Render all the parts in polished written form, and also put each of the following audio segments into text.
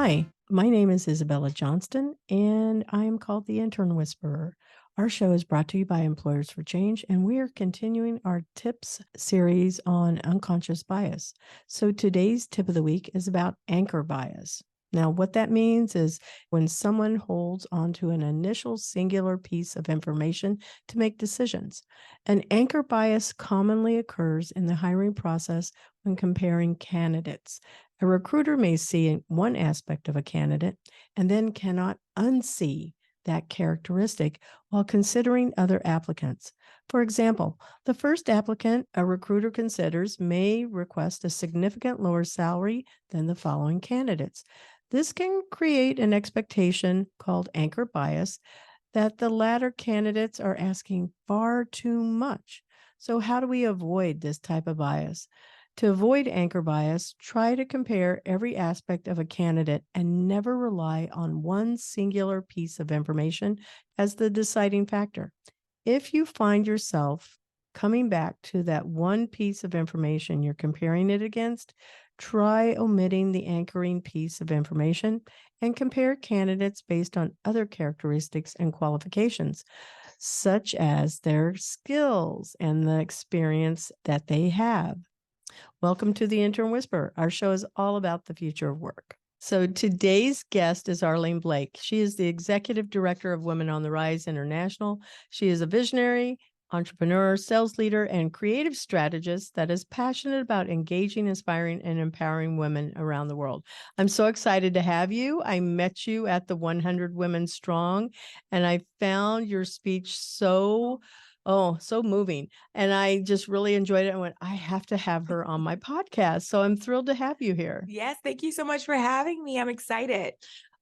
Hi, my name is Isabella Johnston, and I am called the Intern Whisperer. Our show is brought to you by Employers for Change, and we are continuing our tips series on unconscious bias. So today's tip of the week is about anchor bias. Now, what that means is when someone holds onto an initial singular piece of information to make decisions. An anchor bias commonly occurs in the hiring process when comparing candidates. A recruiter may see one aspect of a candidate and then cannot unsee that characteristic while considering other applicants. For example, the first applicant a recruiter considers may request a significant lower salary than the following candidates. This can create an expectation called anchor bias that the latter candidates are asking far too much. So how do we avoid this type of bias? To avoid anchor bias, try to compare every aspect of a candidate and never rely on one singular piece of information as the deciding factor. If you find yourself coming back to that one piece of information you're comparing it against, try omitting the anchoring piece of information and compare candidates based on other characteristics and qualifications, such as their skills and the experience that they have. Welcome to the Intern Whisperer. Our show is all about the future of work. So today's guest is Arlene Blake. She is the Executive Director of Women on the Rise International. She is a visionary, entrepreneur, sales leader, and creative strategist that is passionate about engaging, inspiring, and empowering women around the world. I'm so excited to have you. I met you at the 100 Women Strong, and I found your speech so moving. And I just really enjoyed it. I went, I have to have her on my podcast. So I'm thrilled to have you here. Yes, thank you so much for having me. I'm excited.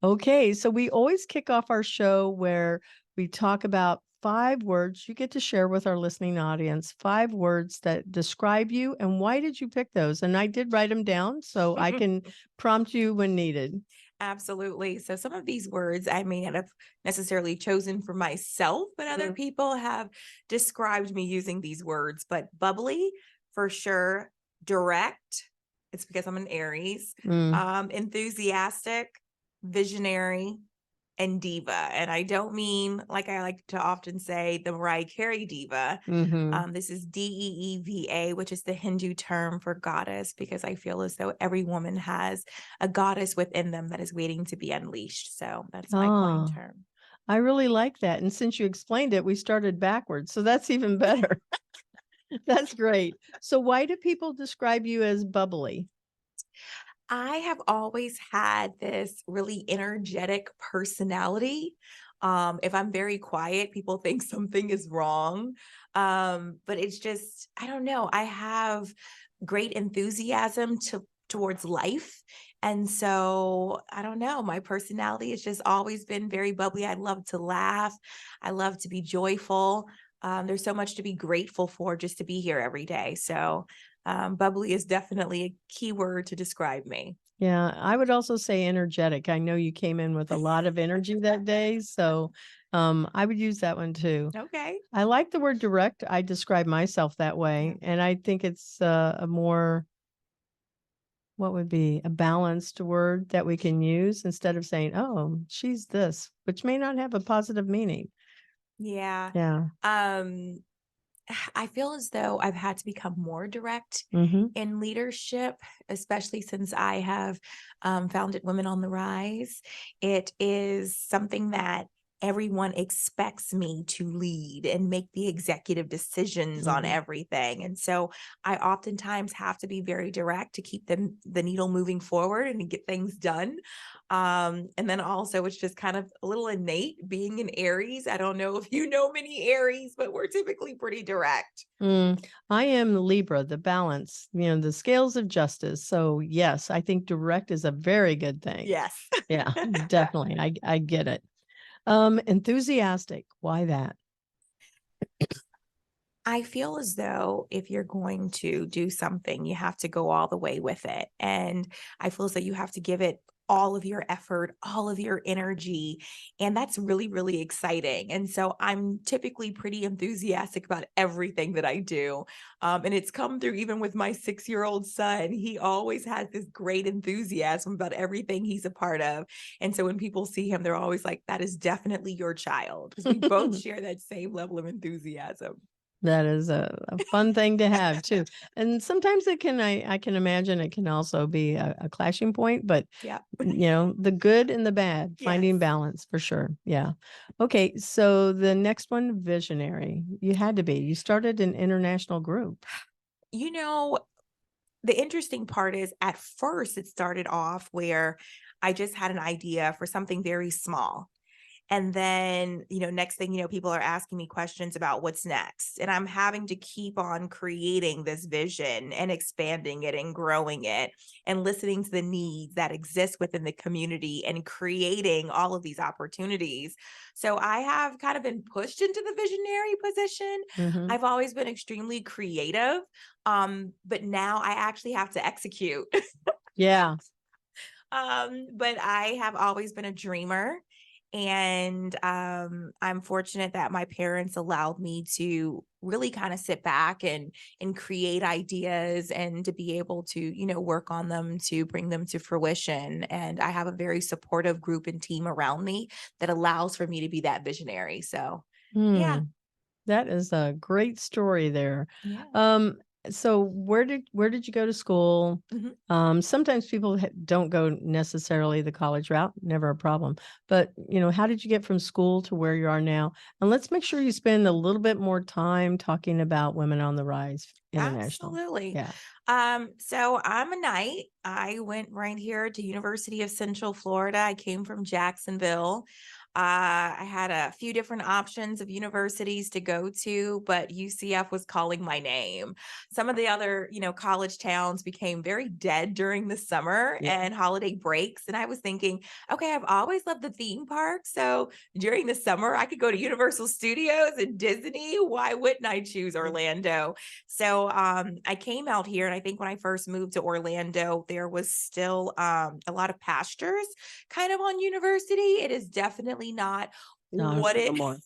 Okay, so we always kick off our show where we talk about 5 words you get to share with our listening audience, 5 words that describe you, and why did you pick those? And I did write them down so I can prompt you when needed. Absolutely. So some of these words I may not have necessarily chosen for myself, but other people have described me using these words. But bubbly, for sure. Direct, it's because I'm an Aries. Enthusiastic, visionary, and diva. And I don't mean, like I like to often say, the Mariah Carey diva. This is Deeva, which is the Hindu term for goddess, because I feel as though every woman has a goddess within them that is waiting to be unleashed. So that's my coin term. I really like that. And since you explained it, we started backwards. So that's even better. That's great. So why do people describe you as bubbly? I have always had this really energetic personality. If I'm very quiet, people think something is wrong. But it's just, I don't know. I have great enthusiasm towards life. And so I don't know, my personality has just always been very bubbly. I love to laugh. I love to be joyful. There's so much to be grateful for just to be here every day. So bubbly is definitely a key word to describe me. Yeah, I would also say energetic. I know you came in with a lot of energy that day, so I would use that one too. Okay. I like the word direct. I describe myself that way, and I think it's a more, what would be a balanced word that we can use instead of saying, oh, she's this, which may not have a positive meaning. Yeah. Yeah. I feel as though I've had to become more direct in leadership, especially since I have founded Women on the Rise. It is something that everyone expects me to lead and make the executive decisions on everything. And so I oftentimes have to be very direct to keep the needle moving forward and to get things done. And then also it's just kind of a little innate being an Aries. I don't know if you know many Aries, but we're typically pretty direct. I am Libra, the balance, the scales of justice. So yes, I think direct is a very good thing. Yes. Yeah, definitely. I get it. Enthusiastic. Why that? I feel as though if you're going to do something, you have to go all the way with it. And I feel as though you have to give it all of your effort, all of your energy. And that's really, really exciting. And so I'm typically pretty enthusiastic about everything that I do. And it's come through even with my 6-year-old son. He always has this great enthusiasm about everything he's a part of. And so when people see him, they're always like, that is definitely your child, because we both share that same level of enthusiasm. That is a fun thing to have too. And sometimes I can imagine it can also be a clashing point, but Yeah. the good and the bad, finding Yes. balance for sure. Yeah. Okay. So the next one, visionary. You had to be. You started an international group. You know, the interesting part is at first it started off where I just had an idea for something very small. And then, next thing you know, people are asking me questions about what's next. And I'm having to keep on creating this vision and expanding it and growing it and listening to the needs that exist within the community and creating all of these opportunities. So I have kind of been pushed into the visionary position. Mhm. I've always been extremely creative, but now I actually have to execute. Yeah. But I have always been a dreamer. And I'm fortunate that my parents allowed me to really kind of sit back and create ideas and to be able to, work on them to bring them to fruition. And I have a very supportive group and team around me that allows for me to be that visionary. So, yeah. That is a great story there. Yeah. So where did you go to school? Mhm. Sometimes people don't go necessarily the college route, never a problem. But, how did you get from school to where you are now? And let's make sure you spend a little bit more time talking about Women on the Rise International. Absolutely. Yeah. So I'm a Knight. I went right here to University of Central Florida. I came from Jacksonville. I had a few different options of universities to go to, but UCF was calling my name. Some of the other, college towns became very dead during the summer Yeah. and holiday breaks. And I was thinking, okay, I've always loved the theme park. So during the summer, I could go to Universal Studios and Disney. Why wouldn't I choose Orlando? So I came out here, and I think when I first moved to Orlando, there was still a lot of pastures kind of on university. It is definitely not No, what no it more.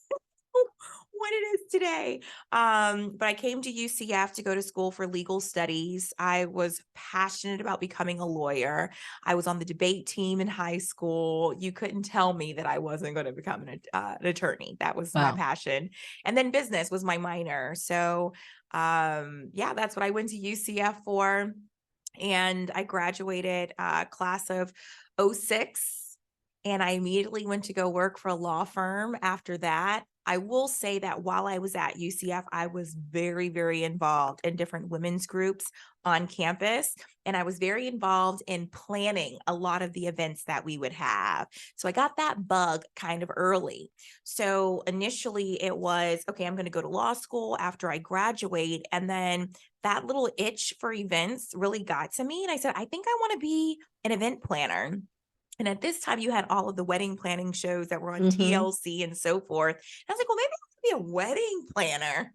what it is today. But I came to UCF to go to school for legal studies. I was passionate about becoming a lawyer. I was on the debate team in high school. You couldn't tell me that I wasn't going to become an attorney. That was my Wow. passion. And then business was my minor. So, yeah, that's what I went to UCF for. And I graduated class of '06. And I immediately went to go work for a law firm after that. I will say that while I was at UCF, I was very, very involved in different women's groups on campus. And I was very involved in planning a lot of the events that we would have. So I got that bug kind of early. So initially it was, okay, I'm going to go to law school after I graduate. And then that little itch for events really got to me. And I said, I think I want to be an event planner. And at this time, you had all of the wedding planning shows that were on TLC and so forth. And I was like, well, maybe I want to be a wedding planner.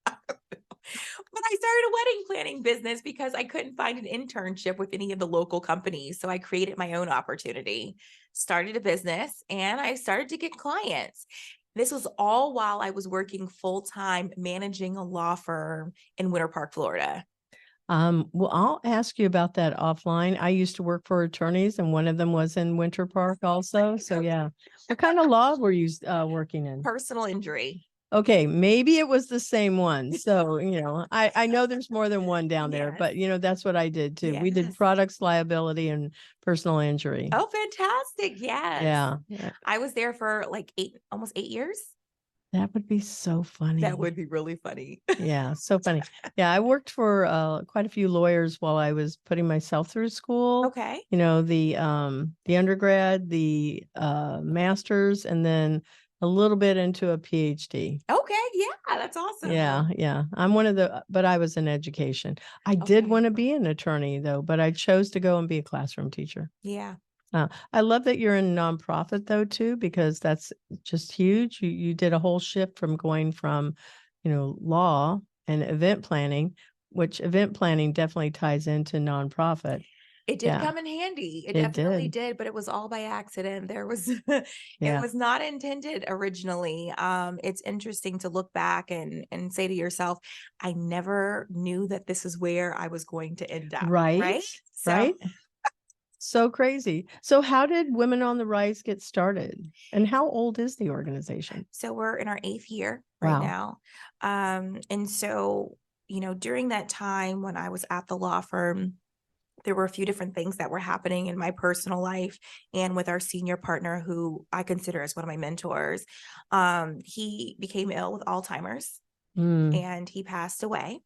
But I started a wedding planning business because I couldn't find an internship with any of the local companies. So I created my own opportunity, started a business, and I started to get clients. This was all while I was working full-time managing a law firm in Winter Park, Florida. Well, I'll ask you about that offline. I used to work for attorneys, and one of them was in Winter Park also. So yeah. What kind of law were you working in? Personal injury. Okay, maybe it was the same one. So, I know there's more than one down there, but that's what I did too. We did Yes. products liability and personal injury. Oh, fantastic. Yes. Yeah. I was there for like almost 8 years. That would be so funny. That would be really funny. Yeah, so funny. Yeah, I worked for quite a few lawyers while I was putting myself through school. Okay. The undergrad, the master's, and then a little bit into a PhD. Okay. Yeah, that's awesome. Yeah. I'm but I was in education. I did want to be an attorney though, but I chose to go and be a classroom teacher. Yeah. I love that you're in nonprofit though too, because that's just huge. You did a whole shift from going from, law and event planning, which event planning definitely ties into nonprofit. It did Yeah, come in handy. It it definitely did. did, but it was all by accident. There was it Yeah. was not intended originally. It's interesting to look back and say to yourself, I never knew that this is where I was going to end up, Right? right? So Right? So crazy. So how did Women on the Rise get started? And how old is the organization? so we're in our 8th year right Wow. now. And so, during that time when I was at the law firm, there were a few different things that were happening in my personal life and with our senior partner, who I consider as one of my mentors. He became ill with Alzheimer's Mm, and he passed away.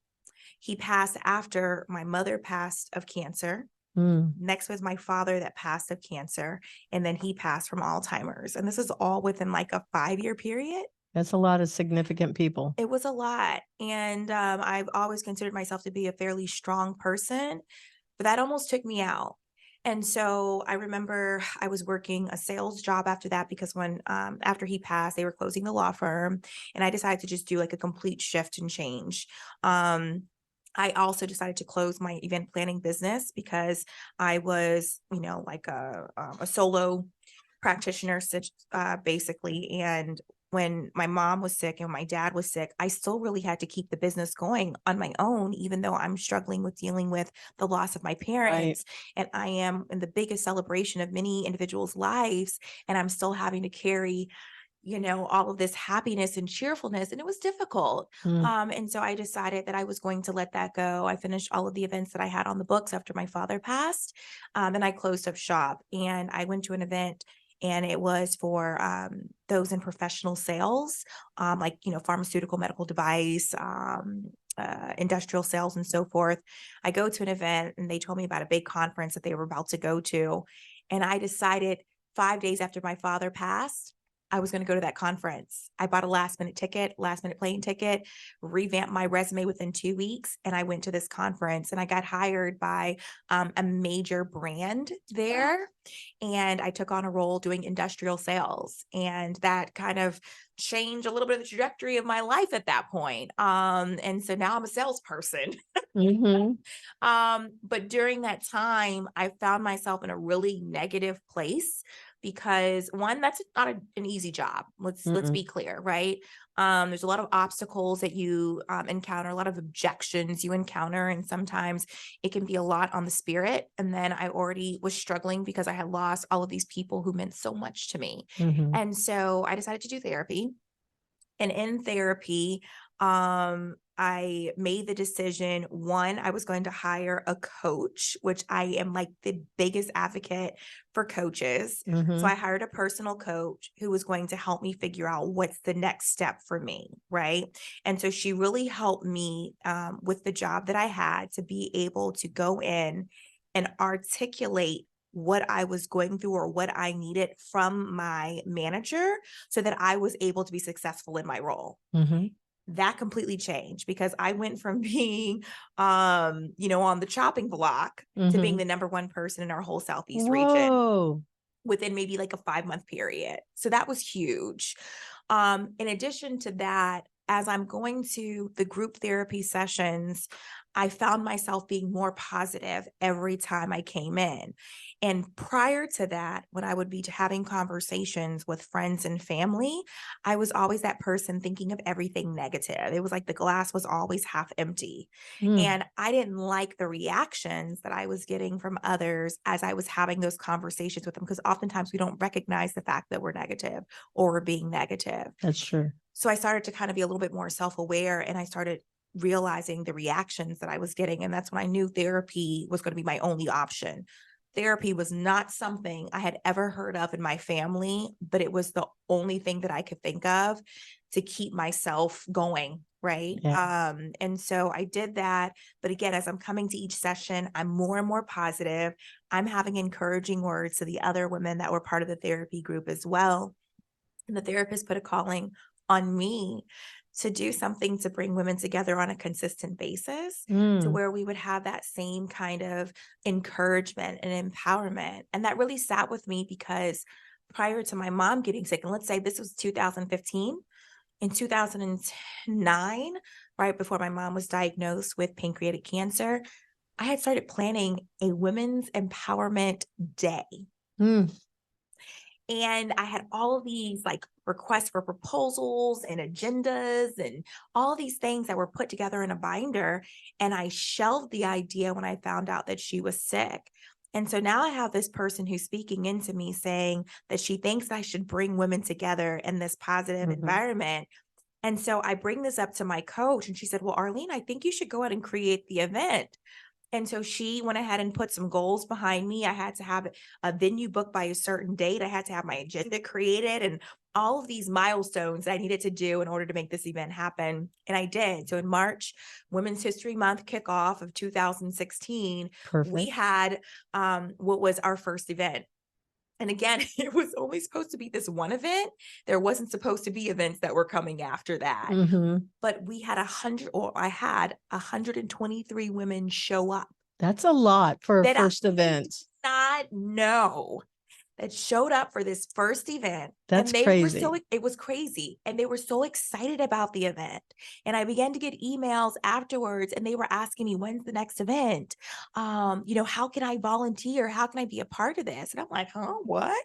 He passed after my mother passed of cancer. mm. Next was my father that passed of cancer, and then he passed from Alzheimer's. And this is all within like a 5-year period. That's a lot of significant people. It was a lot. And I've always considered myself to be a fairly strong person, but that almost took me out. And so I remember I was working a sales job after that, because when after he passed, they were closing the law firm, and I decided to just do like a complete shift and change. I also decided to close my event planning business because I was, like a solo practitioner, basically. And when my mom was sick and my dad was sick, I still really had to keep the business going on my own, even though I'm struggling with dealing with the loss of my Right. parents. And I am in the biggest celebration of many individuals' lives. And I'm still having to carry, all of this happiness and cheerfulness. And it was difficult. Mm. And so I decided that I was going to let that go. I finished all of the events that I had on the books after my father passed. And I closed up shop, and I went to an event, and it was for those in professional sales, like, pharmaceutical, medical device, industrial sales, and so forth. I go to an event, and they told me about a big conference that they were about to go to. And I decided 5 days after my father passed, I was going to go to that conference. I bought a last minute plane ticket, revamped my resume within 2 weeks, and I went to this conference, and I got hired by a major brand there. And I took on a role doing industrial sales, and that kind of changed a little bit of the trajectory of my life at that point. And so now I'm a salesperson. Mm-hmm. But during that time, I found myself in a really negative place because, one, that's not an easy job. Let's Mm-mm. be clear, right? There's a lot of obstacles that you encounter, a lot of objections you encounter, and sometimes it can be a lot on the spirit. And then I already was struggling because I had lost all of these people who meant so much to me. Mm-hmm. And so I decided to do therapy. And in therapy, I made the decision, one, I was going to hire a coach, which I am like the biggest advocate for coaches. So Mm-hmm. I hired a personal coach who was going to help me figure out what's the next step for me, right? And so she really helped me with the job that I had to be able to go in and articulate what I was going through or what I needed from my manager, so that I was able to be successful in my role. Mm-hmm. That completely changed because I went from being, on the chopping block to being Mm-hmm. the number one person in our whole Southeast region Whoa. within maybe like a 5-month period. So that was huge. In addition to that, as I'm going to the group therapy sessions, I found myself being more positive every time I came in. And prior to that, when I would be having conversations with friends and family, I was always that person thinking of everything negative. It was like the glass was always half empty. Mm. And I didn't like the reactions that I was getting from others as I was having those conversations with them, because oftentimes we don't recognize the fact that we're negative or we're being negative. That's true. So I started to kind of be a little bit more self-aware, and I started realizing the reactions that I was getting. And that's when I knew therapy was going to be my only option. Therapy was not something I had ever heard of in my family, but it was the only thing that I could think of to keep myself going. Right. Yeah. And so I did that. But again, as I'm coming to each session, I'm more and more positive. I'm having encouraging words to the other women that were part of the therapy group as well. And the therapist put a calling on me to do something to bring women together on a consistent basis, to Mm. where we would have that same kind of encouragement and empowerment. And that really sat with me because prior to my mom getting sick, and let's say this was 2015, in 2009, right before my mom was diagnosed with pancreatic cancer, I had started planning a women's empowerment day. Mm, And I had all of these like requests for proposals and agendas and all these things that were put together in a binder. And I shelved the idea when I found out that she was sick. And so now I have this person who's speaking into me saying that she thinks I should bring women together in this positive mhm. environment. And so I bring this up to my coach and she said, well, Arlene, I think you should go ahead and create the event. And so she went ahead and put some goals behind me. I had to have a venue booked by a certain date. I had to have my agenda created and all of these milestones I needed to do in order to make this event happen. And I did. So in March, Women's History Month kickoff of 2016, we Perfect. had what was our first event. And again, it was only supposed to be this one event. There wasn't supposed to be events that were coming after that. Mm-hmm. But we had I had 123 women show up That's a lot for a that I first did event. not know that showed up for this first event. That's And they were crazy. it was crazy. And they were so excited about the event. And I began to get emails afterwards and they were asking me, when's the next event? How can I volunteer? How can I be a part of this? And I'm like, huh, what?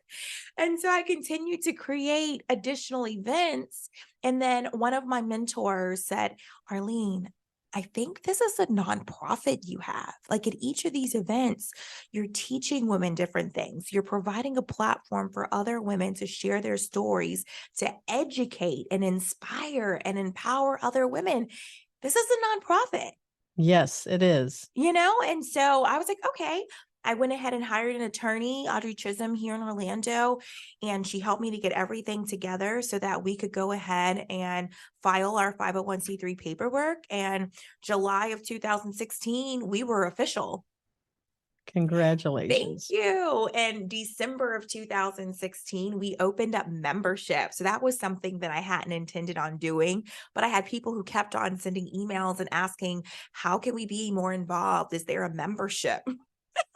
And so I continued to create additional events. And then one of my mentors said, Arlene, I think this is a nonprofit you have. Like at each of these events, you're teaching women different things. You're providing a platform for other women to share their stories, to educate and inspire and empower other women. This is a nonprofit. Yes, it is. And so I was like, okay. I went ahead and hired an attorney, Audrey Chisholm, here in Orlando, and she helped me to get everything together so that we could go ahead and file our 501c3 paperwork. And July of 2016, we were official. Thank Congratulations. you. And December of 2016, we opened up membership. So that was something that I hadn't intended on doing, but I had people who kept on sending emails and asking, how can we be more involved? Is there a membership? I'm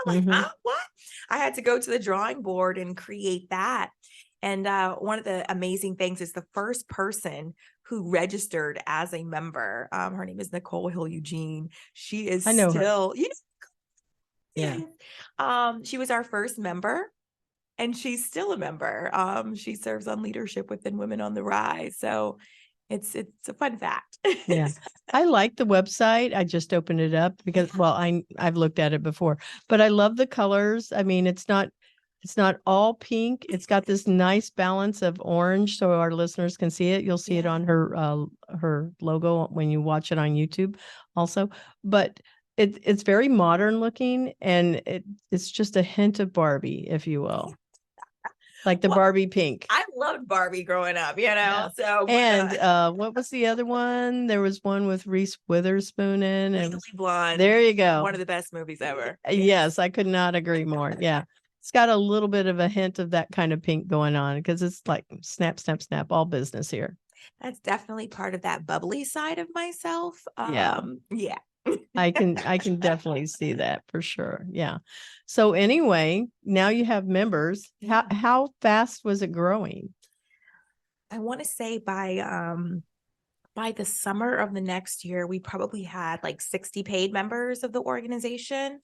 like, Mhm. what? I had to go to the drawing board and create that. And one of the amazing things is the first person who registered as a member. Her name is Nicole Hill Eugene. She is I know her. still, Yeah. she was our first member. And she's still a member. She serves on leadership within Women on the Rise. So it's a fun fact. Yeah. I like the website. I just opened it up because, well, I've looked at it before, but I love the colors. I mean, it's not all pink. It's got this nice balance of orange so our listeners can see it. You'll see it Yeah. on her logo when you watch it on YouTube also. But it's very modern looking and it's just a hint of Barbie, if you will. Like the Well, Barbie pink. I loved Barbie growing up, Yeah. so And what was the other one? There was one with Reese Witherspoon in. It Legally was, Blonde, there you go. one of the best movies ever. Yes, I could not agree more. Yeah. It's got a little bit of a hint of that kind of pink going on because it's like snap, snap, snap, all business here. That's definitely part of that bubbly side of myself. Yeah. Yeah. I can definitely see that for sure. Yeah. So anyway, now you have members. Yeah. How fast was it growing? I want to say by the summer of the next year, we probably had like 60 paid members of the organization.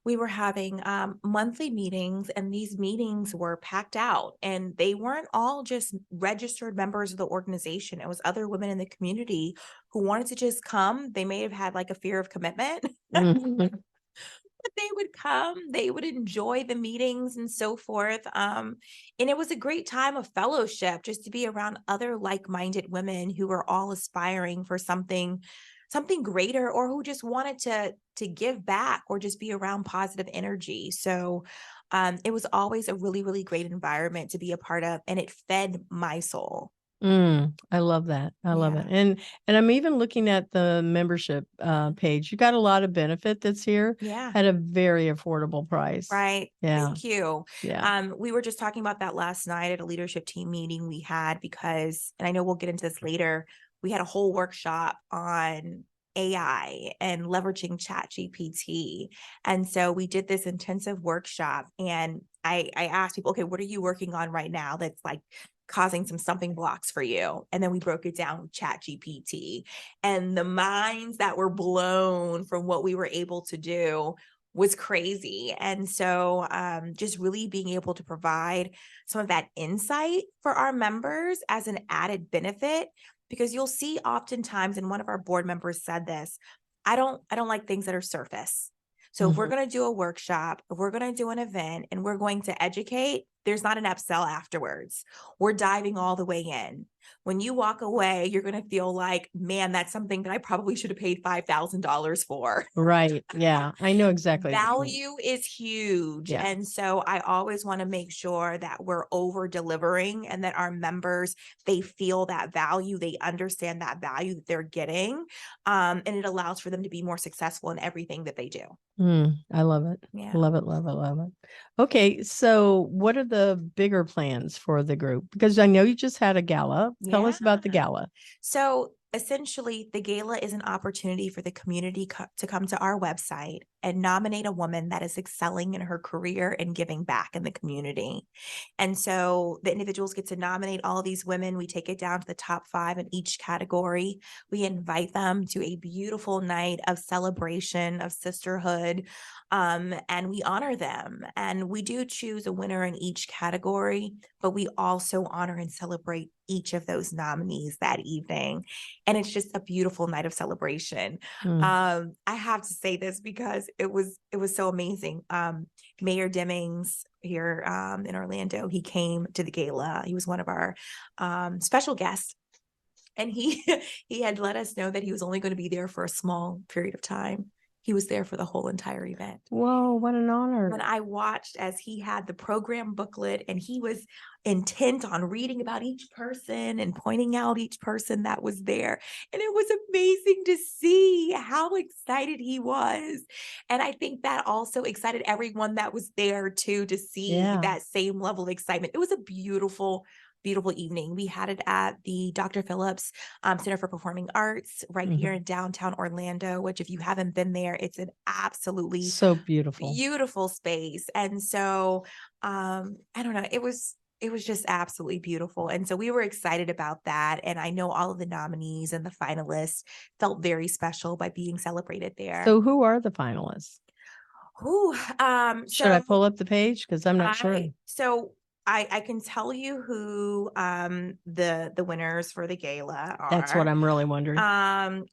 We were having monthly meetings, and these meetings were packed out, and they weren't all just registered members of the organization. It was other women in the community who wanted to just come. They may have had like a fear of commitment. Mhm. But they would come, they would enjoy the meetings and so forth. And it was a great time of fellowship just to be around other like-minded women who were all aspiring for something greater, or who just wanted to give back or just be around positive energy. So it was always a really, really great environment to be a part of, and it fed my soul. I love that. I love it. And I'm even looking at the membership page. You got a lot of benefit that's here Yeah. at a very affordable price. Right. Yeah. Thank you. Yeah. We were just talking about that last night at a leadership team meeting we had because, and I know we'll get into this later, we had a whole workshop on AI and leveraging ChatGPT. And so we did this intensive workshop, and I asked people, okay, what are you working on right now that's like causing some stumbling blocks for you. And then we broke it down with ChatGPT, and the minds that were blown from what we were able to do was crazy. And so just really being able to provide some of that insight for our members as an added benefit, because you'll see oftentimes, and one of our board members said this, I don't like things that are surface. So if we're going to do a workshop, if we're going to do an event and we're going to educate, there's not an upsell afterwards. We're diving all the way in. When you walk away, you're going to feel like, man, that's something that I probably should have paid $5,000 for. Right. Yeah. I know exactly. Value is huge. Yeah. And so I always want to make sure that we're over delivering and that our members, they feel that value, they understand that value that they're getting. And it allows for them to be more successful in everything that they do. I love it. Yeah. Love it. Love it. Love it. Okay. So what are the bigger plans for the group? Because I know you just had a gala. Tell us about the gala. So essentially, the gala is an opportunity for the community to come to our website and nominate a woman that is excelling in her career and giving back in the community. And so the individuals get to nominate all of these women. We take it down to the top 5 in each category. We invite them to a beautiful night of celebration, of sisterhood, and we honor them. And we do choose a winner in each category, but we also honor and celebrate each of those nominees that evening. And it's just a beautiful night of celebration. I have to say this because it was so amazing. Mayor Demings here in Orlando, he came to the gala. He was one of our special guests. And he had let us know that he was only going to be there for a small period of time. He was there for the whole entire event. Whoa, what an honor. When I watched as he had the program booklet and he was intent on reading about each person and pointing out each person that was there. And it was amazing to see how excited he was. And I think that also excited everyone that was there too, to see that same level of excitement. It was a beautiful evening. We had it at the Dr. Phillips Center for Performing Arts right here in downtown Orlando, which if you haven't been there, it's an absolutely so beautiful space. And so I don't know, it was just absolutely beautiful. And so we were excited about that. And I know all of the nominees and the finalists felt very special by being celebrated there. So who are the finalists? Should I pull up the page? Because I'm not sure. So I can tell you who the winners for the gala are. That's what I'm really wondering.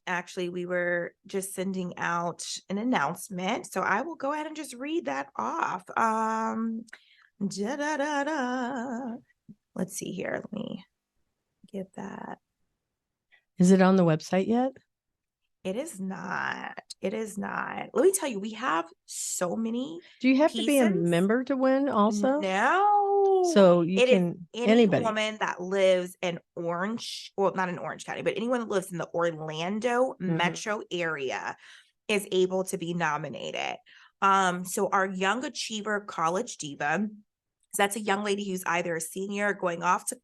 Actually, we were just sending out an announcement, so I will go ahead and just read that off. Let's see here. Let me get that. Is it on the website yet? It is not. It is not. Let me tell you, we have so many. Do you have to be a member to win also? No. So you can, anybody. Woman that lives in Orange, well, not in Orange County, but anyone that lives in the Orlando metro area is able to be nominated. So our Young Achiever College Diva, so that's a young lady who's either a senior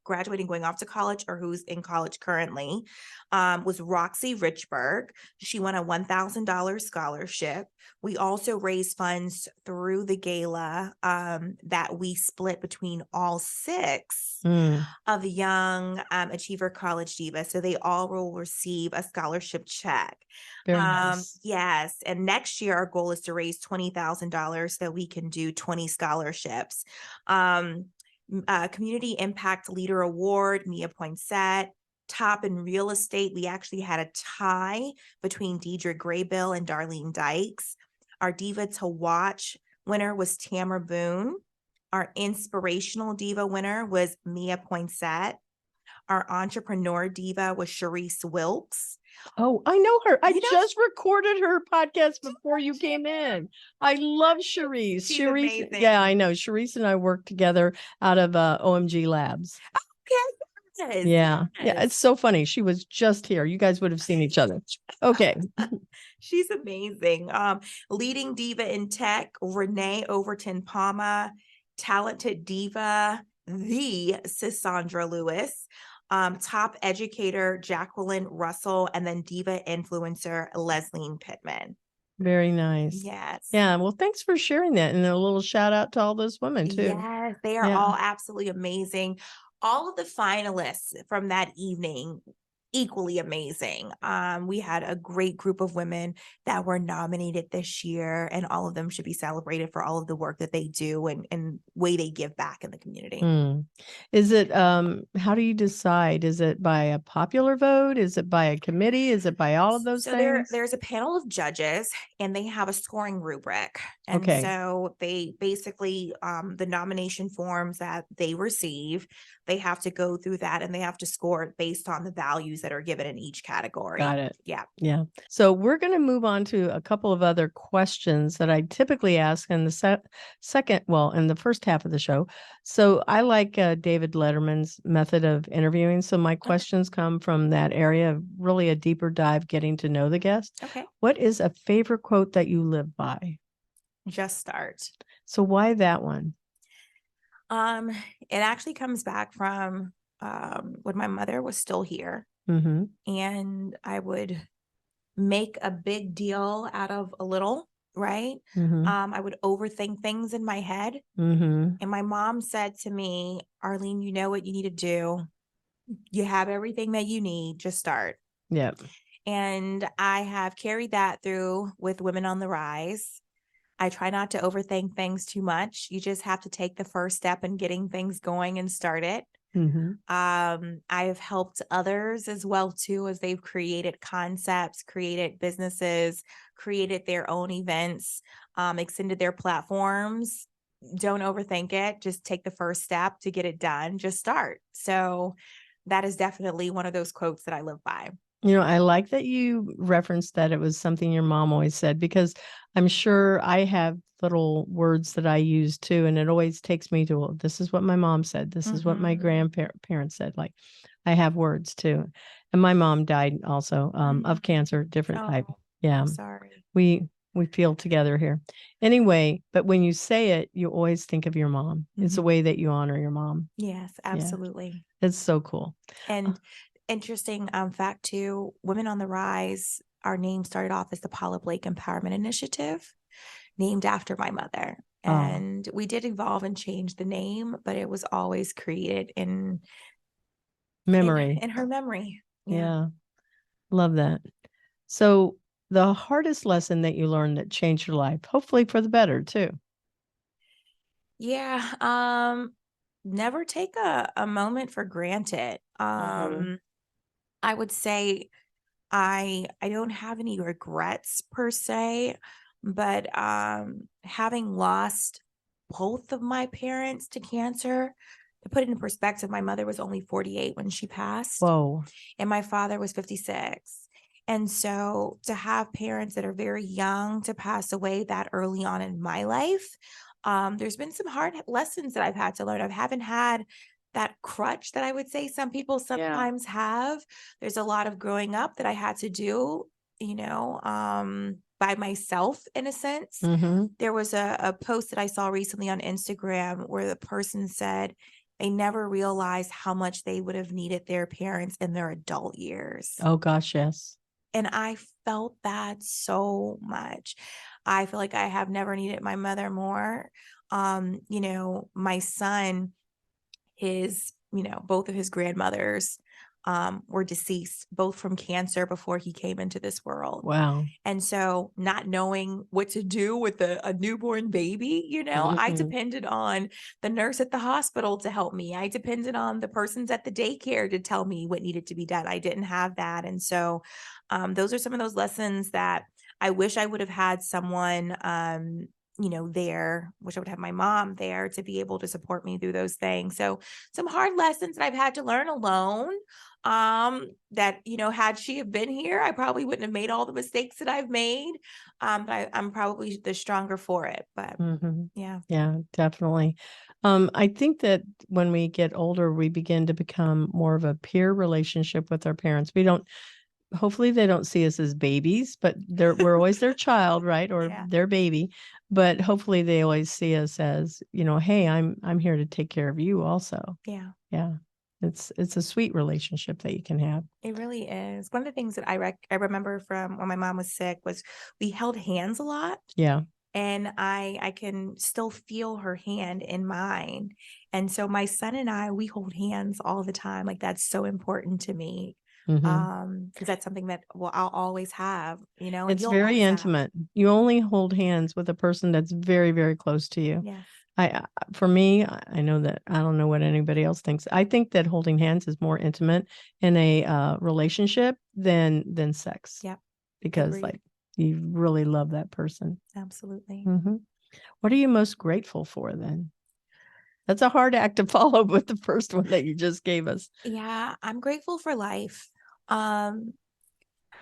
graduating, going off to college, or who's in college currently, was Roxy Richburg. She won a $1,000 scholarship. We also raised funds through the gala that we split between all 6 of the Young Achiever College Diva. So they all will receive a scholarship check. Very nice. Yes. And next year, our goal is to raise $20,000 so we can do 20 scholarships. Community Impact Leader Award, Mia Poinsett. Top in real estate, we actually had a tie between Deidre Graybill and Darlene Dykes. Our Diva to Watch winner was Tamara Boone. Our Inspirational Diva winner was Mia Poinsett. Our Entrepreneur Diva was Sharice Wilkes. Oh, I know her. I just recorded her podcast before you came in. I love Sharice. She's amazing. Yeah, I know. Sharice and I work together out of OMG Labs. Okay. Yes, yeah. It's so funny. She was just here. You guys would have seen each other. Okay. She's amazing. Leading Diva in Tech, Renee Overton Palma. Talented Diva, the Cassandra Lewis. Top Educator, Jacqueline Russell. And then Diva Influencer, Leslie Pittman. Very nice. Yes. Yeah. Well, thanks for sharing that. And a little shout out to all those women too. Yes. They are all absolutely amazing. all of the finalists from that evening, equally amazing. We had a great group of women that were nominated this year, and all of them should be celebrated for all of the work that they do and way they give back in the community. Is it, how do you decide? Is it by a popular vote? Is it by a committee? Is it by all of those So things? there's a panel of judges, and they have a scoring rubric. And Okay. so they basically, the nomination forms that they receive, they have to go through that, and they have to score it based on the values that are given in each category. Got it. Yeah. Yeah. So we're going to move on to a couple of other questions that I typically ask in the in the first half of the show. So I like David Letterman's method of interviewing. So my questions come from that area, really a deeper dive, getting to know the guest. Okay. What is a favorite quote that you live by? Just start. So why that one? It actually comes back from when my mother was still here, and I would make a big deal out of a little, right? I would overthink things in my head. And my mom said to me, Arlene, you know what you need to do. You have everything that you need. Just start. Yep. And I have carried that through with Women on the Rise. I try not to overthink things too much. You just have to take the first step in getting things going and start it. I have helped others as well too, as they've created concepts, created businesses, created their own events, extended their platforms. Don't overthink it. Just take the first step to get it done. Just start. So that is definitely one of those quotes that I live by. You know, I like that you referenced that it was something your mom always said, because I'm sure I have little words that I use too. And it always takes me to, well, this is what my mom said. This is what my grandparents said. Like, I have words too. And my mom died also of cancer, different type. Yeah. I'm sorry. We feel together here. Anyway, but when you say it, you always think of your mom. It's a way that you honor your mom. Yes, absolutely. Yeah. It's so cool. And interesting fact too, Women on the Rise, our name started off as the Paula Blake Empowerment Initiative, named after my mother. And we did evolve and change the name, but it was always created in memory. In her memory. Yeah. Love that. So the hardest lesson that you learned that changed your life, hopefully for the better too. Yeah. Never take a moment for granted. I would say I don't have any regrets per se, but having lost both of my parents to cancer, to put it in perspective, my mother was only 48 when she passed. Whoa. And my father was 56. And so to have parents that are very young to pass away that early on in my life, there's been some hard lessons that I've had to learn. I haven't had that crutch that I would say some people sometimes have. There's a lot of growing up that I had to do, by myself in a sense. There was a post that I saw recently on Instagram where the person said they never realized how much they would have needed their parents in their adult years. Oh gosh, yes. And I felt that so much. I feel like I have never needed my mother more. My son, both of his grandmothers were deceased, both from cancer before he came into this world. Wow. And so not knowing what to do with a newborn baby, I depended on the nurse at the hospital to help me. I depended on the persons at the daycare to tell me what needed to be done. I didn't have that. And so those are some of those lessons that I wish I would have had someone there, wish I would have my mom there to be able to support me through those things. So some hard lessons that I've had to learn alone, that, had she have been here, I probably wouldn't have made all the mistakes that I've made. But I'm probably the stronger for it, but yeah, definitely. I think that when we get older, we begin to become more of a peer relationship with our parents. Hopefully they don't see us as babies, but we're always their child, right? Or their baby. But hopefully they always see us as, hey, I'm here to take care of you also. Yeah. Yeah. It's a sweet relationship that you can have. It really is. One of the things that I remember from when my mom was sick was we held hands a lot. Yeah. and I can still feel her hand in mine. And so my son and I, we hold hands all the time. Like that's so important to me. Mhm. Because that's something that I'll always have, and It's you'll very always have. intimate. You only hold hands with a person that's very, very close to you. Yes. For me, I know that I don't know what anybody else thinks. I think that holding hands is more intimate in a relationship than sex, Yep. because Agreed. like you really love that person. Absolutely. Mhm. What are you most grateful for then? That's a hard act to follow with the first one that you just gave us. Yeah, I'm grateful for life. Um,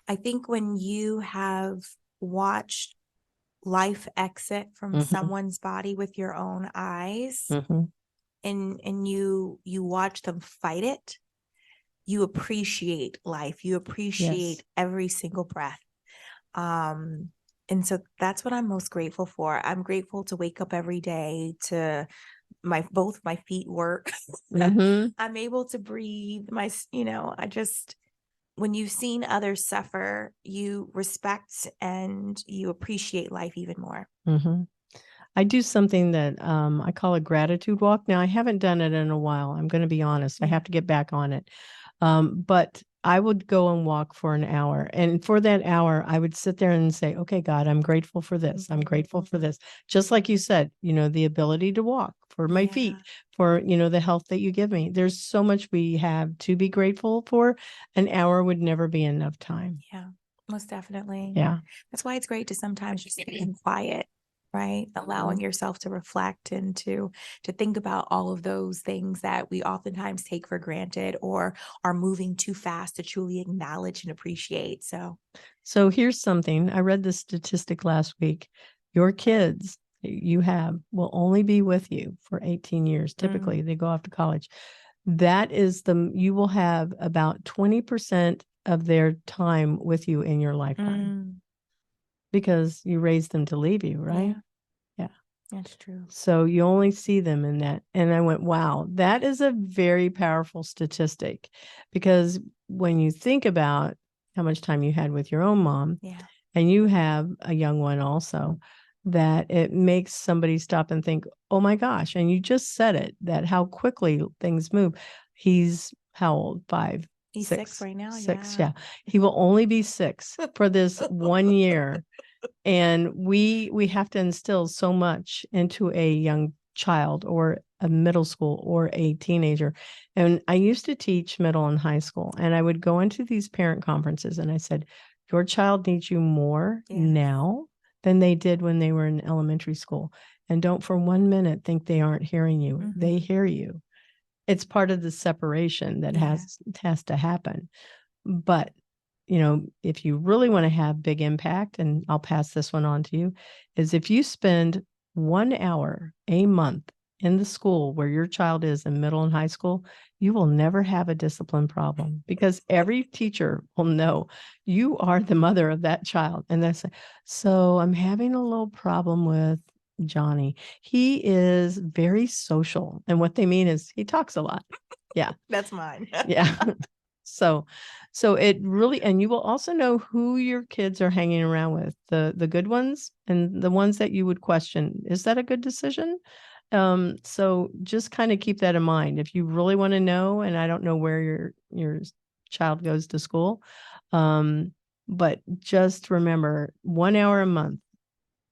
I think when you have watched life exit from Mhm. someone's body with your own eyes, Mhm. and you watch them fight it, you appreciate life. You Yes. appreciate every single breath. Um, and so that's what I'm most grateful for. I'm grateful to wake up every day to both my feet work. Mhm. I'm able to breathe. I just, when you've seen others suffer, you respect and you appreciate life even more. Mhm. I do something that I call a gratitude walk. Now, I haven't done it in a while. I'm going to be honest. I Yeah. have to get back on it. But I would go and walk for an hour. And for that hour, I would sit there and say, okay, God, I'm grateful for this. I'm grateful for this. Just like you said, the ability to walk, for my feet, for, the health that you give me. There's so much we have to be grateful for. An hour would never be enough time. Yeah, most definitely. Yeah. That's why it's great to sometimes just be quiet, right? Allowing yourself to reflect and to think about all of those things that we oftentimes take for granted or are moving too fast to truly acknowledge and appreciate. So here's something. I read this statistic last week. Your kids you have will only be with you for 18 years. Typically, they go off to college. You will have about 20% of their time with you in your lifetime because you raised them to leave you, right? Yeah. That's true. So you only see them in that. And I went, wow, that is a very powerful statistic, because when you think about how much time you had with your own mom, and you have a young one also, that it makes somebody stop and think, oh my gosh. And you just said it, that how quickly things move. He's how old? 5, He's 6 right now. six. Yeah. He will only be 6 for this 1 year. And we have to instill so much into a young child or a middle school or a teenager. And I used to teach middle and high school, and I would go into these parent conferences and I said, your child needs you more now than they did when they were in elementary school. And don't for 1 minute think they aren't hearing you. They hear you. It's part of the separation that has to happen. But if you really want to have big impact, and I'll pass this one on to you, is if you spend 1 hour a month in the school where your child is in middle and high school, you will never have a discipline problem, because every teacher will know you are the mother of that child. And that's, so I'm having a little problem with Johnny. He is very social. And what they mean is he talks a lot. Yeah. That's mine. Yeah. So it really, and you will also know who your kids are hanging around with, the good ones and the ones that you would question, is that a good decision? So just kind of keep that in mind if you really want to know. And I don't know where your child goes to school, but just remember, 1 hour a month,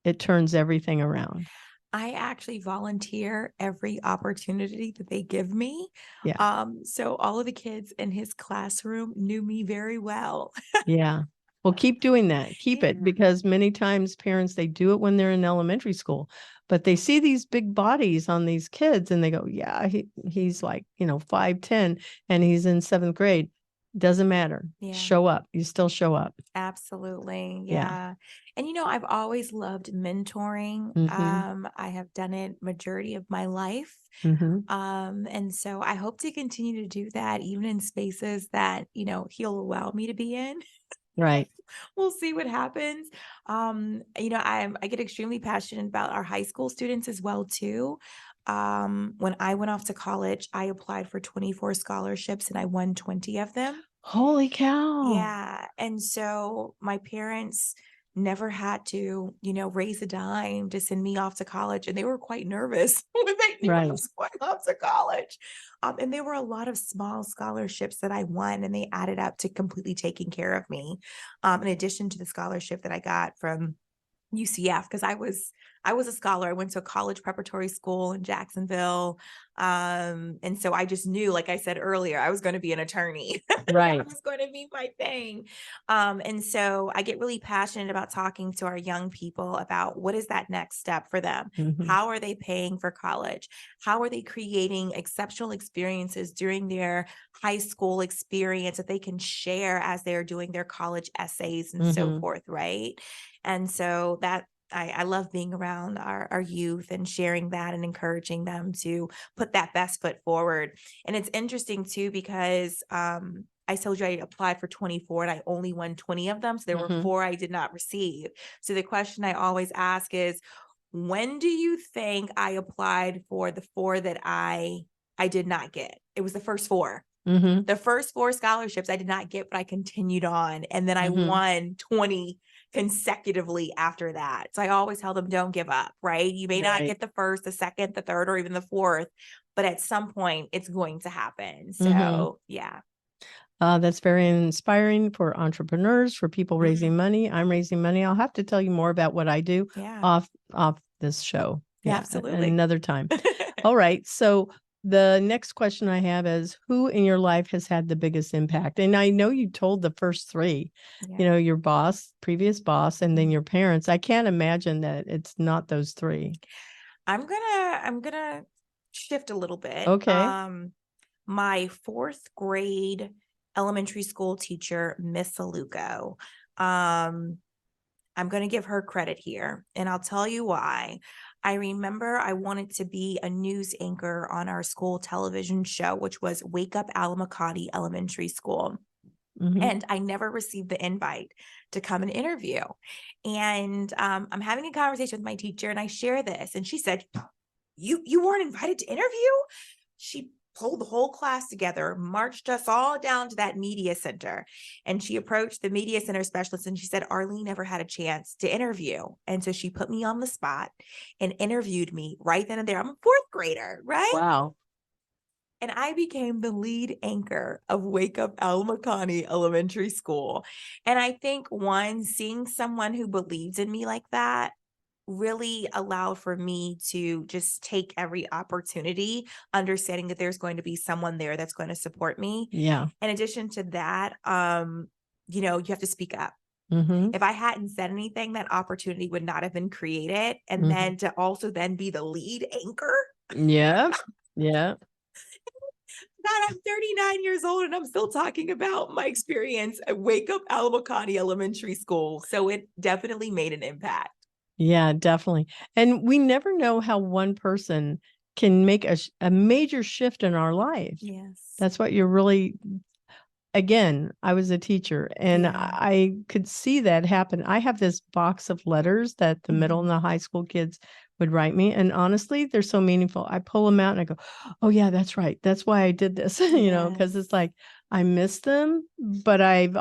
it turns everything around. I actually volunteer every opportunity that they give me. Yeah. So all of the kids in his classroom knew me very well. Yeah. Well, keep doing that. Keep it, because many times parents, they do it when they're in elementary school, but they see these big bodies on these kids and they go, yeah, he's like, 5'10" and he's in 7th grade. Doesn't matter. Show up. You still show up. Absolutely. Yeah. Yeah. And I've always loved mentoring. I have done it majority of my life. And so I hope to continue to do that even in spaces that, he'll allow me to be in. Right. We'll see what happens. I get extremely passionate about our high school students as well too. When I went off to college, I applied for 24 scholarships and I won 20 of them. Holy cow. Yeah. And so my parents never had to, raise a dime to send me off to college. And they were quite nervous when they knew I Right. was going off to college. And there were a lot of small scholarships that I won, and they added up to completely taking care of me. In addition to the scholarship that I got from UCF, because I was a scholar. I went to a college preparatory school in Jacksonville. And so I just knew, like I said earlier, I was going to be an attorney. Right. That was going to be my thing. And so I get really passionate about talking to our young people about what is that next step for them? Mhm. How are they paying for college? How are they creating exceptional experiences during their high school experience that they can share as they're doing their college essays and so Mhm. forth, right? And so that I love being around our youth and sharing that and encouraging them to put that best foot forward. And it's interesting too, because I told you I applied for 24 and I only won 20 of them. So there were Mhm. 4 I did not receive. So the question I always ask is, when do you think I applied for the 4 that I did not get? It was the first 4. Mhm. The first 4 scholarships I did not get, but I continued on. And then I Mhm. won 20 consecutively after that. So I always tell them, don't give up, right? You may not Right. get the first, the second, the third, or even the fourth, but at some point it's going to happen. Mhm. So yeah. That's very inspiring for entrepreneurs, for people raising money. I'm raising money. I'll have to tell you more about what I do Yeah. off this show. Yeah, Absolutely. another time. All right. So the next question I have is, who in your life has had the biggest impact? And I know you told the first 3, Yeah. your boss, previous boss, and then Mhm. your parents. I can't imagine that it's not those 3. I'm gonna shift a little bit. Okay. My 4th grade elementary school teacher, Miss Saluco. Um, I'm going to give her credit here, and I'll tell you why. I remember I wanted to be a news anchor on our school television show, which was Wake Up Alamocati Elementary School. Mhm. And I never received the invite to come and interview. And I'm having a conversation with my teacher, and I share this, and she said, you weren't invited to interview? She pulled the whole class together, marched us all down to that media center. And she approached the media center specialist and she said, Arlene never had a chance to interview. And so she put me on the spot and interviewed me right then and there. I'm a 4th grader, right? Wow. And I became the lead anchor of Wake Up Alamocati Elementary School. And I think, one, seeing someone who believes in me like that really allowed for me to just take every opportunity, understanding that there's going to be someone there that's going to support me. Yeah. In addition to that, you have to speak up. Mhm. If I hadn't said anything, that opportunity would not have been created. And Mhm. then to also then be the lead anchor. Yeah. Yeah. God, I'm 39 years old and I'm still talking about my experience at Wake Up Alamocati Elementary School. So it definitely made an impact. Yeah, definitely. And we never know how one person can make a major shift in our life. Yes. That's what you're really, again, I was a teacher and Yeah. I could see that happen. I have this box of letters that the middle Mhm. and the high school kids would write me. And honestly, they're so meaningful. I pull them out and I go, oh, yeah, that's right. That's why I did this, because it's Yes. like I miss them, but I'm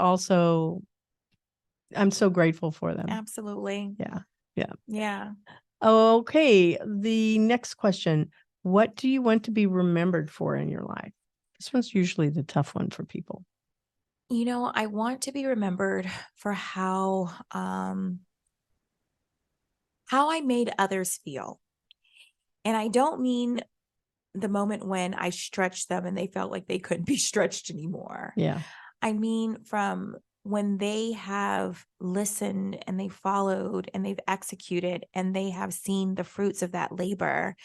so grateful for them. Absolutely. Yeah. Yeah. Yeah. Okay, the next question. What do you want to be remembered for in your life? This one's usually the tough one for people. I want to be remembered for how I made others feel. And I don't mean the moment when I stretched them and they felt like they couldn't be stretched anymore. Yeah. I mean, from when they have listened and they followed and they've executed and they have seen the fruits of that labor.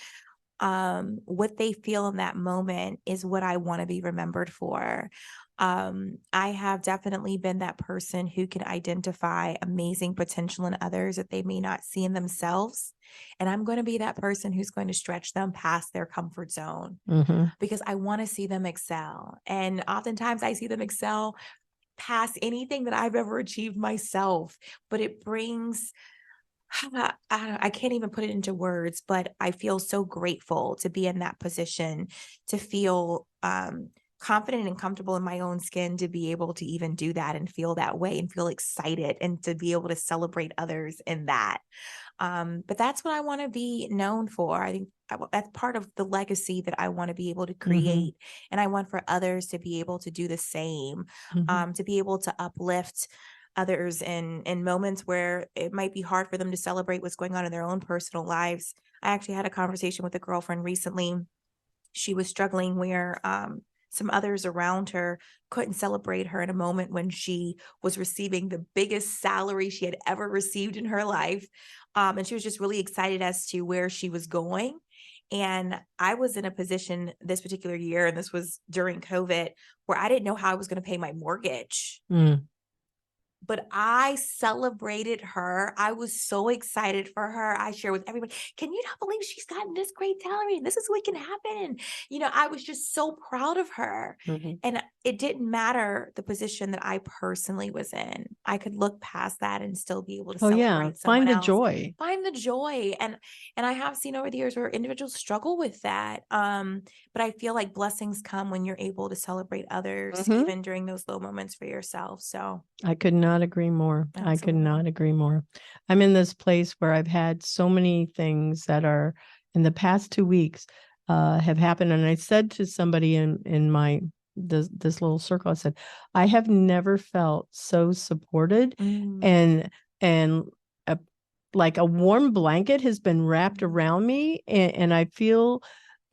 What they feel in that moment is what I want to be remembered for. I have definitely been that person who can identify amazing potential in others that they may not see in themselves. And I'm going to be that person who's going to stretch them past their comfort zone Mm-hmm. because I want to see them excel. And oftentimes I see them excel past anything that I've ever achieved myself, but it brings I can't even put it into words, but I feel so grateful to be in that position, to feel confident and comfortable in my own skin to be able to even do that and feel that way and feel excited and to be able to celebrate others in that. But that's what I want to be known for. I think that's part of the legacy that I want to be able to create. And I want for others to be able to do the same, to be able to uplift others in moments where it might be hard for them to celebrate what's going on in their own personal lives. I actually had a conversation with a girlfriend recently. She was struggling where some others around her couldn't celebrate her in a moment when she was receiving the biggest salary she had ever received in her life. And she was just really excited as to where she was going. And I was in a position this particular year, and this was during COVID, where I didn't know how I was going to pay my mortgage. But I celebrated her. I was so excited for her. I shared with everybody, can you not believe she's gotten this great salary? And this is what can happen. And, I was just so proud of her. And it didn't matter the position that I personally was in. I could look past that and still be able to celebrate someone find the else. joy. Find the joy. And I have seen over the years where individuals struggle with that. But I feel like blessings come when you're able to celebrate others, even during those low moments for yourself. So I could not agree more. Absolutely. I could not agree more. I'm in this place where I've had so many things that are in the past 2 weeks have happened. And I said to somebody in my this little circle, I said, I have never felt so supported and like a warm blanket has been wrapped around me. And I feel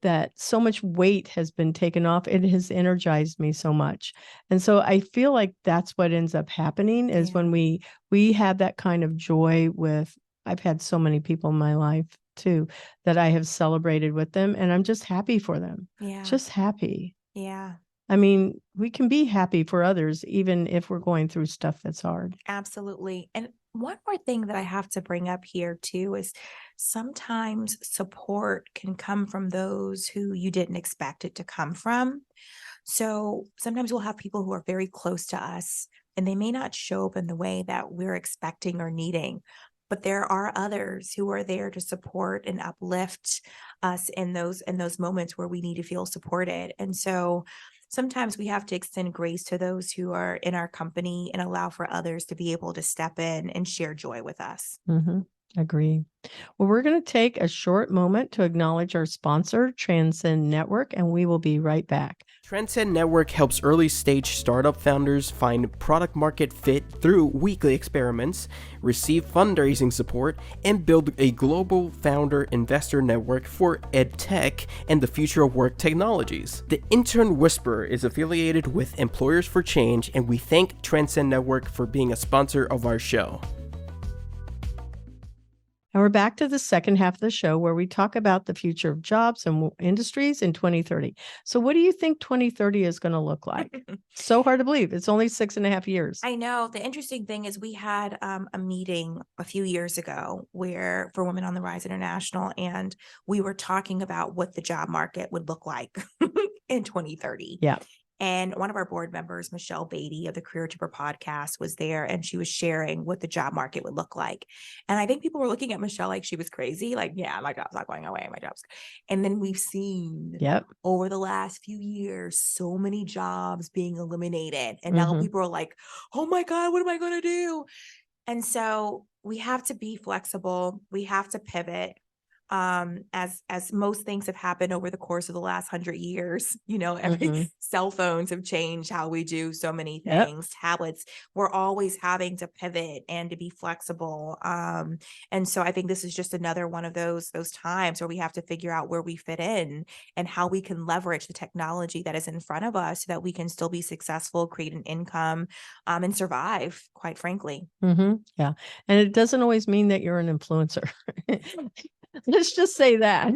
that so much weight has been taken off. It has energized me so much. And so I feel like that's what ends up happening is when we have that kind of joy with, I've had so many people in my life too, that I have celebrated with them, and I'm just happy for them. Just happy. I mean, we can be happy for others, even if we're going through stuff that's hard. Absolutely. And one more thing that I have to bring up here too is sometimes support can come from those who you didn't expect it to come from. So sometimes we'll have people who are very close to us and they may not show up in the way that we're expecting or needing, but there are others who are there to support and uplift us in those moments where we need to feel supported. And so sometimes we have to extend grace to those who are in our company and allow for others to be able to step in and share joy with us. Agree. Well, we're going to take a short moment to acknowledge our sponsor, Transcend Network, and we will be right back. Transcend Network helps early-stage startup founders find product-market fit through weekly experiments, receive fundraising support, and build a global founder-investor network for EdTech and the future of work technologies. The Intern Whisperer is affiliated with Employers for Change, and we thank Transcend Network for being a sponsor of our show. And we're back to the second half of the show where we talk about the future of jobs and industries in 2030. So what do you think 2030 is going to look like? So hard to believe. It's only 6.5 years. I know. The interesting thing is we had a meeting a few years ago where for Women on the Rise International, and we were talking about what the job market would look like in 2030. Yeah. And one of our board members, Michelle Beatty of the Career Tipper podcast, was there, and she was sharing what the job market would look like. And I think people were looking at Michelle like she was crazy, like, yeah, my job's not going away, my job's. And then we've seen over the last few years, so many jobs being eliminated. And now people are like, oh my God, what am I going to do? And so we have to be flexible. We have to pivot. As most things have happened over the course of the last 100 years, every cell phones have changed how we do so many things, tablets, we're always having to pivot and to be flexible. And so I think this is just another one of those times where we have to figure out where we fit in and how we can leverage the technology that is in front of us so that we can still be successful, create an income, and survive, quite frankly. Yeah. And it doesn't always mean that you're an influencer. Let's just say that.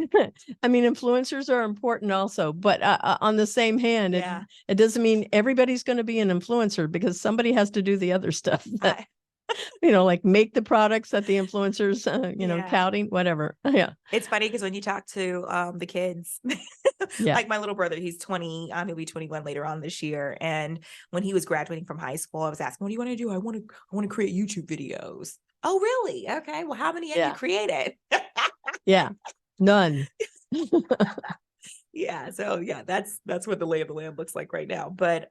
I mean, influencers are important also, but on the same hand, it doesn't mean everybody's going to be an influencer because somebody has to do the other stuff that, like make the products that the influencers, touting, whatever. Yeah. It's funny because when you talk to the kids, like my little brother, he's 20, he'll be 21 later on this year. And when he was graduating from high school, I was asking, what do you want to do? I want to create YouTube videos. Oh, really? Okay. Well, how many have you created? Yeah. None. Yeah. So yeah, that's what the lay of the land looks like right now. But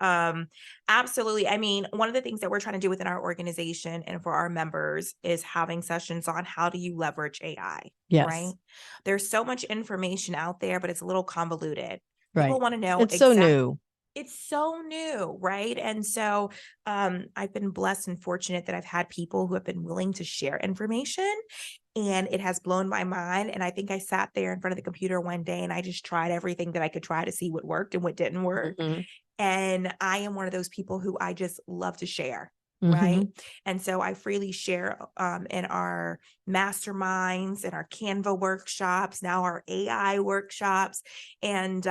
absolutely. I mean, one of the things that we're trying to do within our organization and for our members is having sessions on how do you leverage AI, right? Yes. There's so much information out there, but it's a little convoluted. People Right. want to know It's so new. it's so new, right? And so I've been blessed and fortunate that I've had people who have been willing to share information, and it has blown my mind. And I think I sat there in front of the computer one day and I just tried everything that I could try to see what worked and what didn't work. Mhm. And I am one of those people who I just love to share. Right. Mhm. And so I freely share in our masterminds and our Canva workshops, now our AI workshops. And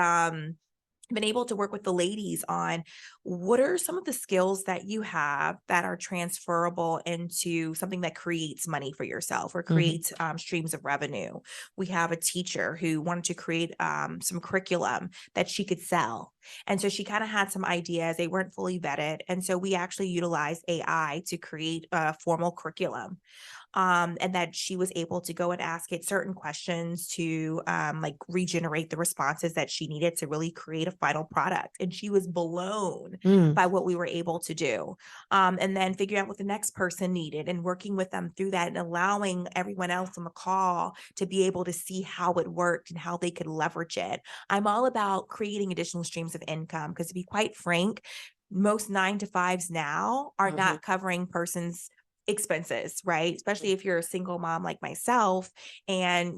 been able to work with the ladies on what are some of the skills that you have that are transferable into something that creates money for yourself or Mhm. creates streams of revenue. We have a teacher who wanted to create some curriculum that she could sell. And so she kind of had some ideas. They weren't fully vetted. And so we actually utilized AI to create a formal curriculum. And that she was able to go and ask it certain questions to like regenerate the responses that she needed to really create a final product. And she was blown Mm. by what we were able to do. And then figuring out what the next person needed and working with them through that and allowing everyone else on the call to be able to see how it worked and how they could leverage it. I'm all about creating additional streams of income because, to be quite frank, most 9 to 5s now are Mhm. not covering person's expenses, right? Especially if you're a single mom like myself and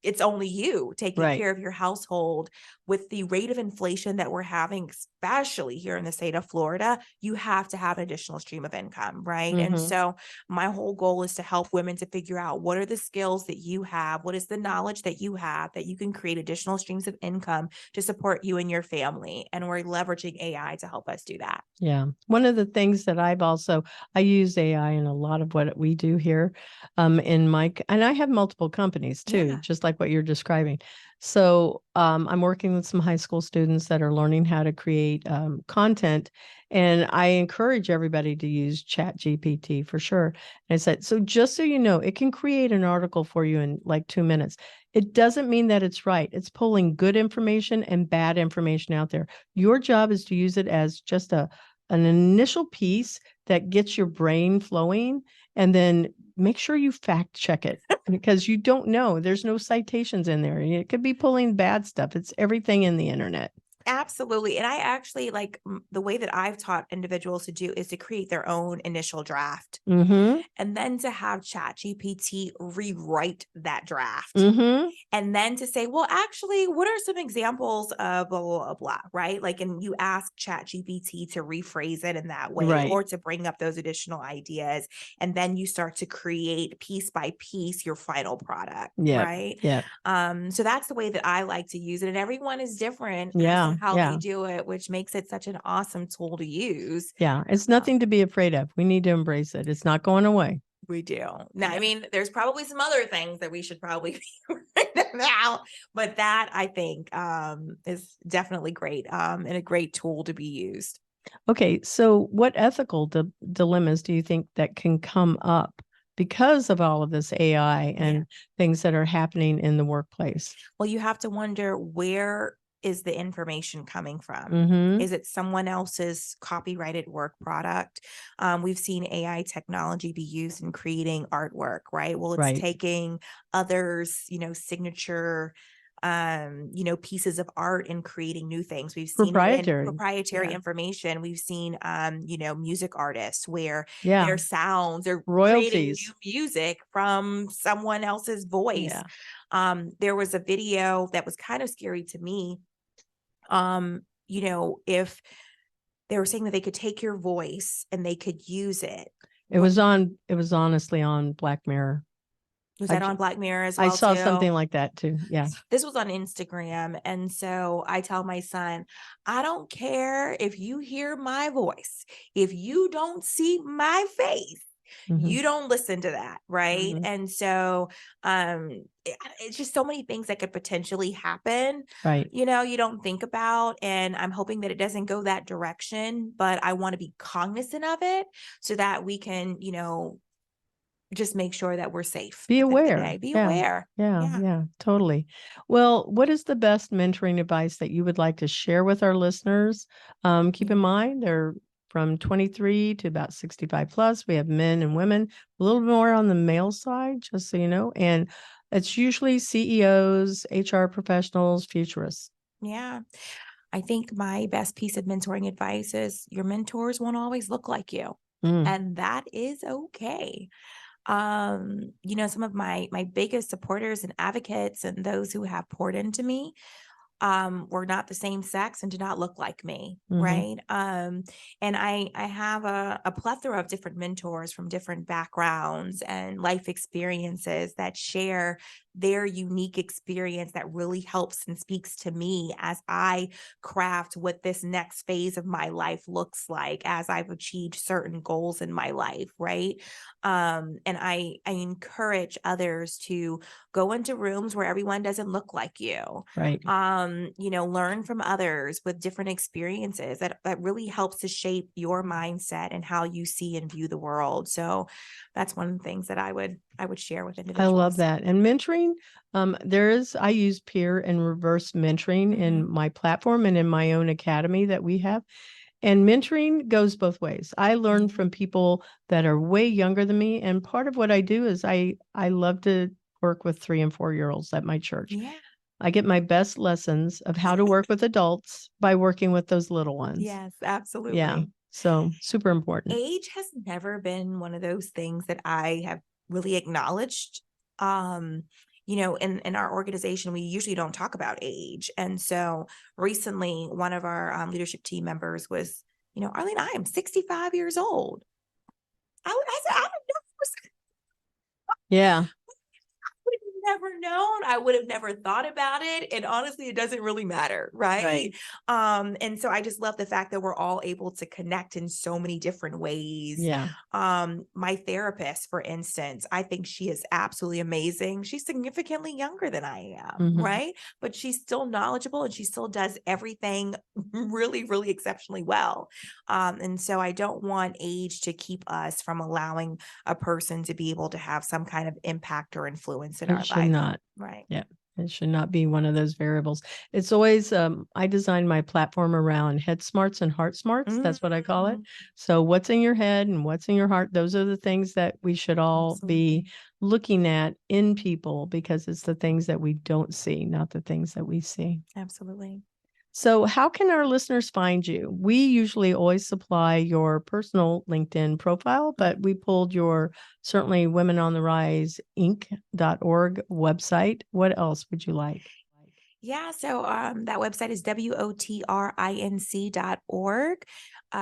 it's only you taking Right. care of your household. With the rate of inflation that we're having, especially here in the state of Florida, you have to have an additional stream of income, right? And Mhm. so my whole goal is to help women to figure out what are the skills that you have, what is the knowledge that you have that you can create additional streams of income to support you and your family. And we're leveraging AI to help us do that. Yeah. One of the things that I use AI in a lot of what we do here and I have multiple companies too, Yeah. just like what you're describing. So I'm working with some high school students that are learning how to create content. And I encourage everybody to use Chat GPT for sure. And I said, so just so you know, it can create an article for you in like 2 minutes. It doesn't mean that it's right. It's pulling good information and bad information out there. Your job is to use it as just an initial piece that gets your brain flowing, and then make sure you fact check it because you don't know. There's no citations in there. It could be pulling bad stuff. It's everything in the internet. Absolutely. And I actually like the way that I've taught individuals to do is to create their own initial draft Mm-hmm. and then to have ChatGPT rewrite that draft. Mm-hmm. And then to say, well, actually, what are some examples of blah, blah, blah, blah, right? Like, and you ask ChatGPT to rephrase it in that way Right. or to bring up those additional ideas. And then you start to create piece by piece your final product, Yeah. right? Yeah. So that's the way that I like to use it. And everyone is different as Yeah. to how Yeah. they do it, which makes it such an awesome tool to use. Yeah. It's nothing to be afraid of. We need to embrace it. It's not going away. We do. Now, I Yeah. mean, there's probably some other things that we should probably be writing out, but that I think is definitely great and a great tool to be used. Okay. So what ethical dilemmas do you think that can come up because of all of this AI and things that are happening in the workplace? Well, you have to wonder, where is the information coming from? Mm-hmm. Is it someone else's copyrighted work product? We've seen AI technology be used in creating artwork, right? Well, it's Right. taking others, signature pieces of art and creating new things. We've seen it in proprietary Yeah. information. We've seen music artists where Yeah. their sounds are creating Royalties. new music from someone else's voice. Yeah. There was a video that was kind of scary to me. If they were saying that they could take your voice and they could use it. It was honestly on Black Mirror. Was that on Black Mirror as well? I saw too? something like that too. Yeah. This was on Instagram. And so I tell my son, I don't care if you hear my voice. If you don't see my face, Mm-hmm. you don't listen to that, right? Mm-hmm. And so it's just so many things that could potentially happen, Right. you don't think about. And I'm hoping that it doesn't go that direction, but I want to be cognizant of it so that we can, just make sure that we're safe. Be at the end of the aware. day. Be Yeah. aware. Yeah, totally. Well, what is the best mentoring advice that you would like to share with our listeners? Keep in mind, they're from 23 to about 65 plus. We have men and women, a little more on the male side, just so you know. And it's usually CEOs, HR professionals, futurists. Yeah. I think my best piece of mentoring advice is your mentors won't always look like you. And that is okay. Some of my biggest supporters and advocates and those who have poured into me were not the same sex and did not look like me. Right. And I have a plethora of different mentors from different backgrounds and life experiences that share their unique experience that really helps and speaks to me as I craft what this next phase of my life looks like as I've achieved certain goals in my life. Right. And I encourage others to go into rooms where everyone doesn't look like you. Right. Learn from others with different experiences that really helps to shape your mindset and how you see and view the world. So that's one of the things that I would share with individuals. I love that. And mentoring, I use peer and reverse mentoring in my platform and in my own academy that we have. And mentoring goes both ways. I learn from people that are way younger than me. And part of what I do is I love to work with 3 and 4-year-olds at my church. Yeah. I get my best lessons of how to work with adults by working with those little ones. Yes, absolutely. Yeah. So super important. Age has never been one of those things that I have really acknowledged. In our organization, we usually don't talk about age. And so recently, one of our leadership team members was, Arlene, I am 65 years old. I said, I don't know. Yeah. Never known. I would have never thought about it. And honestly, it doesn't really matter. Right. And so I just love the fact that we're all able to connect in so many different ways. Yeah. My therapist, for instance, I think she is absolutely amazing. She's significantly younger than I am. Right. But she's still knowledgeable and she still does everything really, really exceptionally well. And so I don't want age to keep us from allowing a person to be able to have some kind of impact or influence in our life. Should not. Right. Yeah. It should not be one of those variables. It's always, I designed my platform around head smarts and heart smarts. That's what I call it. So what's in your head and what's in your heart, those are the things that we should all be looking at in people, because it's the things that we don't see, not the things that we see. Absolutely. So how can our listeners find you? We usually always supply your personal LinkedIn profile, but we pulled your certainly Women on the Rise Inc.org website. What else would you like? Yeah, so that website is wotrinc.org.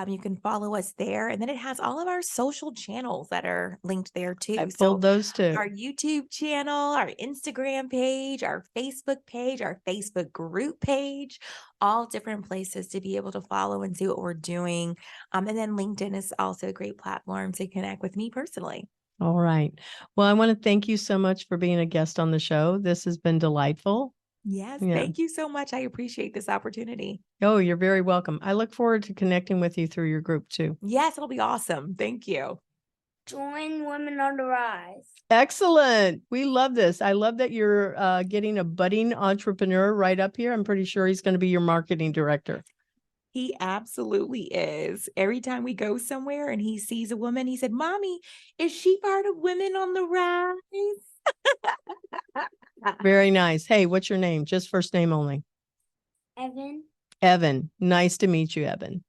You can follow us there. And then it has all of our social channels that are linked there too. I pulled those too. Our YouTube channel, our Instagram page, our Facebook group page, all different places to be able to follow and see what we're doing. And then LinkedIn is also a great platform to connect with me personally. All right. Well, I want to thank you so much for being a guest on the show. This has been delightful. Yes, thank you so much. I appreciate this opportunity. Oh, you're very welcome. I look forward to connecting with you through your group too. Yes, it'll be awesome. Thank you. Join Women on the Rise. Excellent. We love this. I love that you're getting a budding entrepreneur right up here. I'm pretty sure he's going to be your marketing director. He absolutely is. Every time we go somewhere and he sees a woman, he said, Mommy, is she part of Women on the Rise? Very nice. Hey, what's your name? Just first name only. Evan. Evan. Nice to meet you, Evan.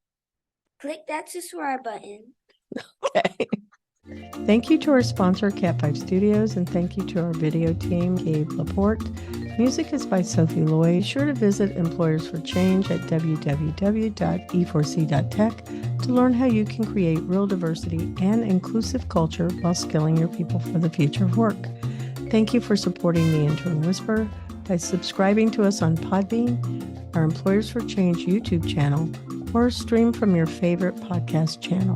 Click that subscribe button. Okay. Thank you to our sponsor, Cat 5 Studios, and thank you to our video team, Gabe Laporte. Music is by Sophie Lloyd. Be sure to visit Employers for Change at www.e4c.tech to learn how you can create real diversity and inclusive culture while skilling your people for the future of work. Thank you for supporting the Intern Whisperer by subscribing to us on Podbean, our Employers for Change YouTube channel, or stream from your favorite podcast channel.